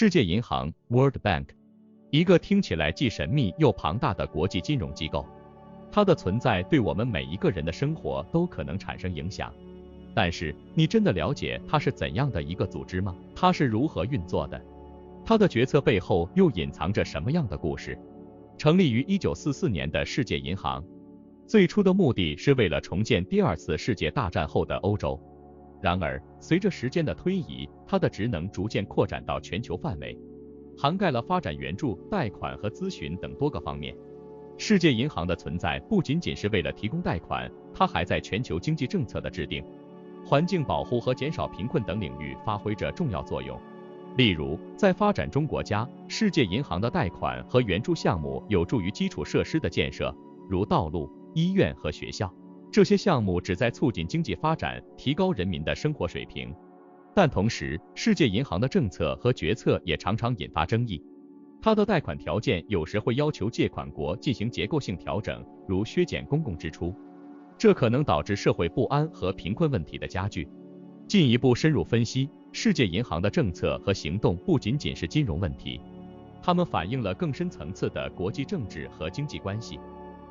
世界银行 （World Bank）， 一个听起来既神秘又庞大的国际金融机构，它的存在对我们每一个人的生活都可能产生影响。但是，你真的了解它是怎样的一个组织吗？它是如何运作的？它的决策背后又隐藏着什么样的故事？成立于1944年的世界银行，最初的目的是为了重建第二次世界大战后的欧洲。然而，随着时间的推移，它的职能逐渐扩展到全球范围，涵盖了发展援助、贷款和咨询等多个方面。世界银行的存在不仅仅是为了提供贷款，它还在全球经济政策的制定、环境保护和减少贫困等领域发挥着重要作用。例如，在发展中国家，世界银行的贷款和援助项目有助于基础设施的建设，如道路、医院和学校。这些项目旨在促进经济发展，提高人民的生活水平。但同时，世界银行的政策和决策也常常引发争议。它的贷款条件有时会要求借款国进行结构性调整，如削减公共支出，这可能导致社会不安和贫困问题的加剧。进一步深入分析，世界银行的政策和行动不仅仅是金融问题，它们反映了更深层次的国际政治和经济关系。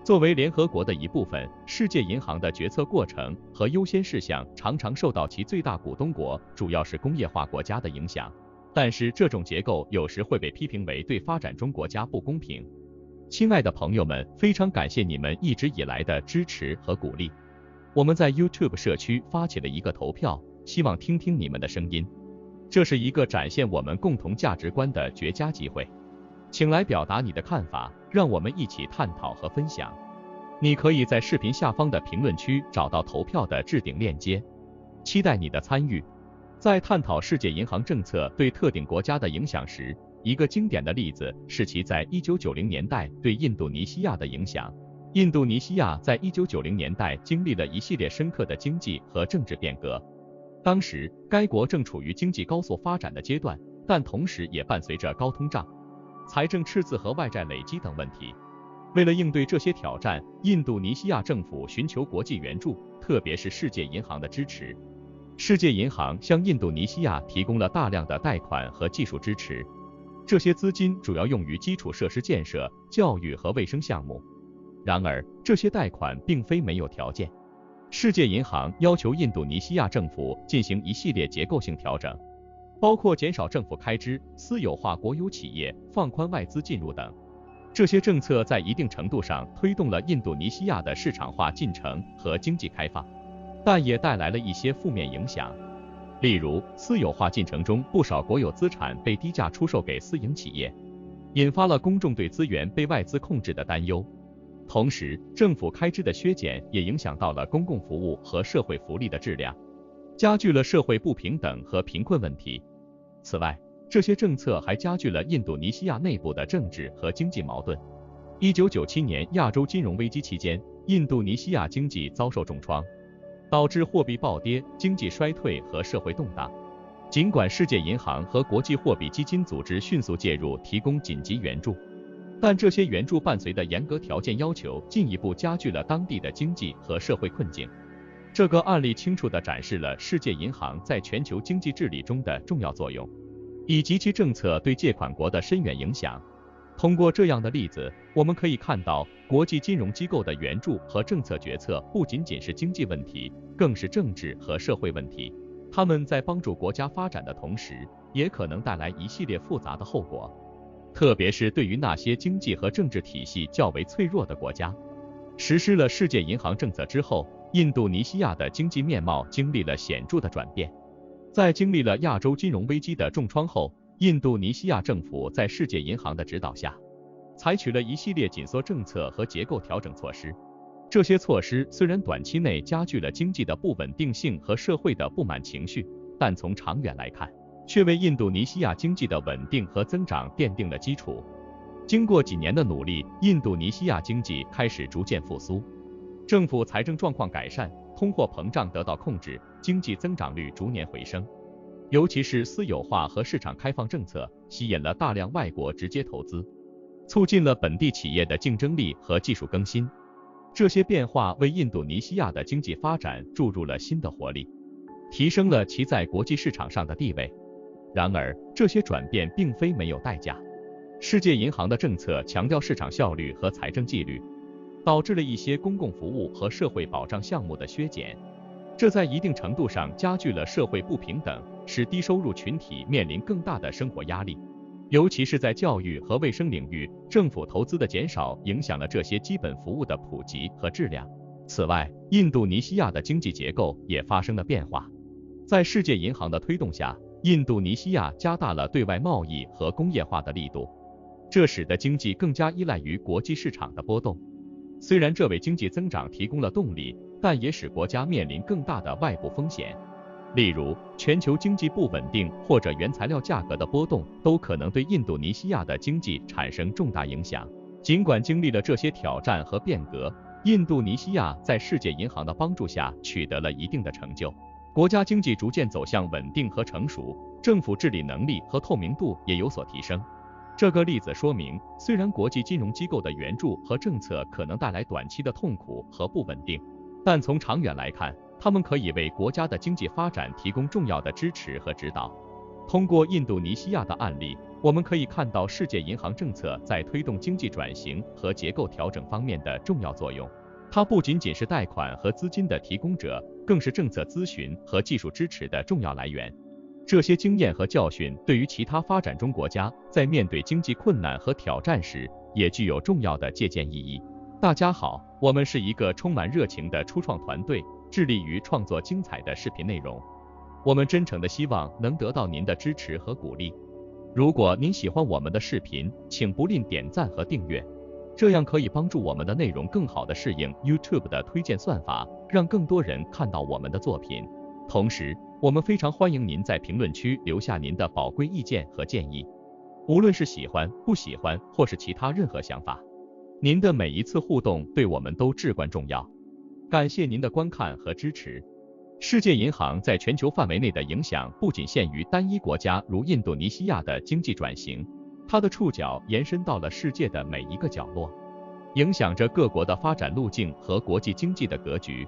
作为联合国的一部分，世界银行的决策过程和优先事项常常受到其最大股东国，主要是工业化国家的影响。但是这种结构有时会被批评为对发展中国家不公平。亲爱的朋友们，非常感谢你们一直以来的支持和鼓励。我们在 YouTube 社区发起了一个投票，希望听听你们的声音。这是一个展现我们共同价值观的绝佳机会。请来表达你的看法，让我们一起探讨和分享。你可以在视频下方的评论区找到投票的置顶链接，期待你的参与。在探讨世界银行政策对特定国家的影响时，一个经典的例子是其在1990年代对印度尼西亚的影响。印度尼西亚在1990年代经历了一系列深刻的经济和政治变革。当时，该国正处于经济高速发展的阶段，但同时也伴随着高通胀、财政赤字和外债累积等问题。为了应对这些挑战，印度尼西亚政府寻求国际援助，特别是世界银行的支持。世界银行向印度尼西亚提供了大量的贷款和技术支持，这些资金主要用于基础设施建设、教育和卫生项目。然而，这些贷款并非没有条件。世界银行要求印度尼西亚政府进行一系列结构性调整，包括减少政府开支、私有化国有企业、放宽外资进入等。这些政策在一定程度上推动了印度尼西亚的市场化进程和经济开放，但也带来了一些负面影响。例如，私有化进程中不少国有资产被低价出售给私营企业，引发了公众对资源被外资控制的担忧。同时，政府开支的削减也影响到了公共服务和社会福利的质量，加剧了社会不平等和贫困问题。此外，这些政策还加剧了印度尼西亚内部的政治和经济矛盾。1997年亚洲金融危机期间，印度尼西亚经济遭受重创，导致货币暴跌、经济衰退和社会动荡。尽管世界银行和国际货币基金组织迅速介入提供紧急援助，但这些援助伴随的严格条件要求进一步加剧了当地的经济和社会困境。这个案例清楚地展示了世界银行在全球经济治理中的重要作用，以及其政策对借款国的深远影响。通过这样的例子，我们可以看到，国际金融机构的援助和政策决策不仅仅是经济问题，更是政治和社会问题。他们在帮助国家发展的同时，也可能带来一系列复杂的后果，特别是对于那些经济和政治体系较为脆弱的国家。实施了世界银行政策之后，印度尼西亚的经济面貌经历了显著的转变。在经历了亚洲金融危机的重创后，印度尼西亚政府在世界银行的指导下，采取了一系列紧缩政策和结构调整措施。这些措施虽然短期内加剧了经济的不稳定性和社会的不满情绪，但从长远来看，却为印度尼西亚经济的稳定和增长奠定了基础。经过几年的努力，印度尼西亚经济开始逐渐复苏，政府财政状况改善，通货膨胀得到控制，经济增长率逐年回升。尤其是私有化和市场开放政策吸引了大量外国直接投资，促进了本地企业的竞争力和技术更新。这些变化为印度尼西亚的经济发展注入了新的活力，提升了其在国际市场上的地位。然而，这些转变并非没有代价。世界银行的政策强调市场效率和财政纪律，导致了一些公共服务和社会保障项目的削减，这在一定程度上加剧了社会不平等，使低收入群体面临更大的生活压力。尤其是在教育和卫生领域，政府投资的减少影响了这些基本服务的普及和质量。此外，印度尼西亚的经济结构也发生了变化。在世界银行的推动下，印度尼西亚加大了对外贸易和工业化的力度，这使得经济更加依赖于国际市场的波动。虽然这为经济增长提供了动力，但也使国家面临更大的外部风险。例如，全球经济不稳定或者原材料价格的波动都可能对印度尼西亚的经济产生重大影响。尽管经历了这些挑战和变革，印度尼西亚在世界银行的帮助下取得了一定的成就，国家经济逐渐走向稳定和成熟，政府治理能力和透明度也有所提升。这个例子说明，虽然国际金融机构的援助和政策可能带来短期的痛苦和不稳定，但从长远来看，他们可以为国家的经济发展提供重要的支持和指导。通过印度尼西亚的案例，我们可以看到世界银行政策在推动经济转型和结构调整方面的重要作用。它不仅仅是贷款和资金的提供者，更是政策咨询和技术支持的重要来源。这些经验和教训对于其他发展中国家在面对经济困难和挑战时，也具有重要的借鉴意义。大家好，我们是一个充满热情的初创团队，致力于创作精彩的视频内容。我们真诚地希望能得到您的支持和鼓励。如果您喜欢我们的视频，请不吝点赞和订阅，这样可以帮助我们的内容更好地适应 YouTube 的推荐算法，让更多人看到我们的作品。同时，我们非常欢迎您在评论区留下您的宝贵意见和建议，无论是喜欢、不喜欢，或是其他任何想法。您的每一次互动对我们都至关重要。感谢您的观看和支持。世界银行在全球范围内的影响不仅限于单一国家如印度尼西亚的经济转型，它的触角延伸到了世界的每一个角落，影响着各国的发展路径和国际经济的格局。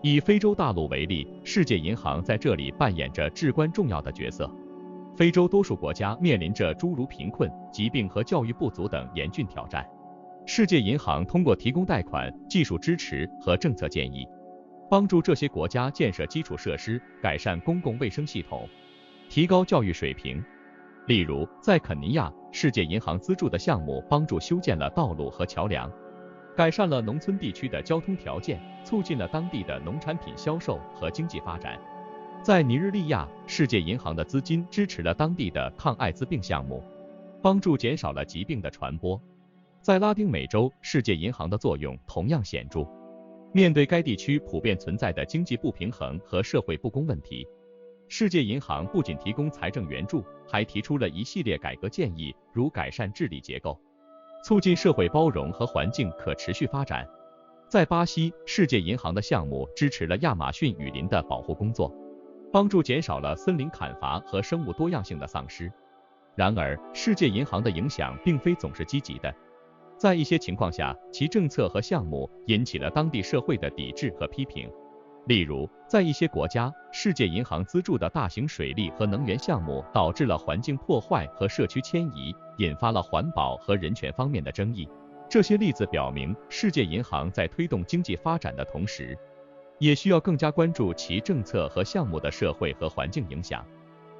以非洲大陆为例，世界银行在这里扮演着至关重要的角色。非洲多数国家面临着诸如贫困、疾病和教育不足等严峻挑战。世界银行通过提供贷款、技术支持和政策建议，帮助这些国家建设基础设施，改善公共卫生系统，提高教育水平。例如，在肯尼亚，世界银行资助的项目帮助修建了道路和桥梁，改善了农村地区的交通条件，促进了当地的农产品销售和经济发展。在尼日利亚，世界银行的资金支持了当地的抗艾滋病项目，帮助减少了疾病的传播。在拉丁美洲，世界银行的作用同样显著。面对该地区普遍存在的经济不平衡和社会不公问题，世界银行不仅提供财政援助，还提出了一系列改革建议，如改善治理结构，促进社会包容和环境可持续发展。在巴西，世界银行的项目支持了亚马逊雨林的保护工作，帮助减少了森林砍伐和生物多样性的丧失。然而，世界银行的影响并非总是积极的。在一些情况下，其政策和项目引起了当地社会的抵制和批评。例如，在一些国家，世界银行资助的大型水利和能源项目导致了环境破坏和社区迁移，引发了环保和人权方面的争议。这些例子表明，世界银行在推动经济发展的同时，也需要更加关注其政策和项目的社会和环境影响。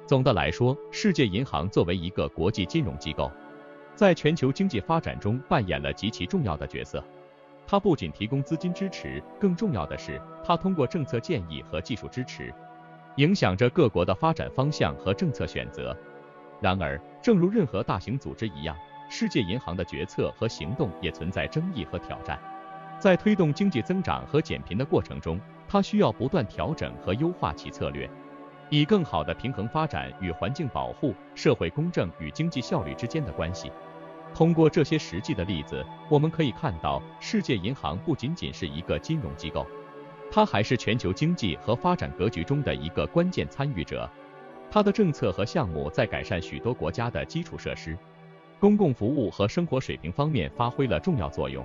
总的来说，世界银行作为一个国际金融机构，在全球经济发展中扮演了极其重要的角色。它不仅提供资金支持，更重要的是，它通过政策建议和技术支持，影响着各国的发展方向和政策选择。然而，正如任何大型组织一样，世界银行的决策和行动也存在争议和挑战。在推动经济增长和减贫的过程中，它需要不断调整和优化其策略，以更好地平衡发展与环境保护、社会公正与经济效率之间的关系。通过这些实际的例子，我们可以看到，世界银行不仅仅是一个金融机构，它还是全球经济和发展格局中的一个关键参与者。它的政策和项目在改善许多国家的基础设施、公共服务和生活水平方面发挥了重要作用，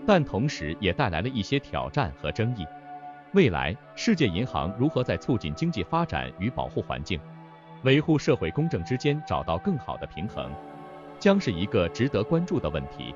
但同时也带来了一些挑战和争议。未来，世界银行如何在促进经济发展与保护环境、维护社会公正之间找到更好的平衡，将是一个值得关注的问题。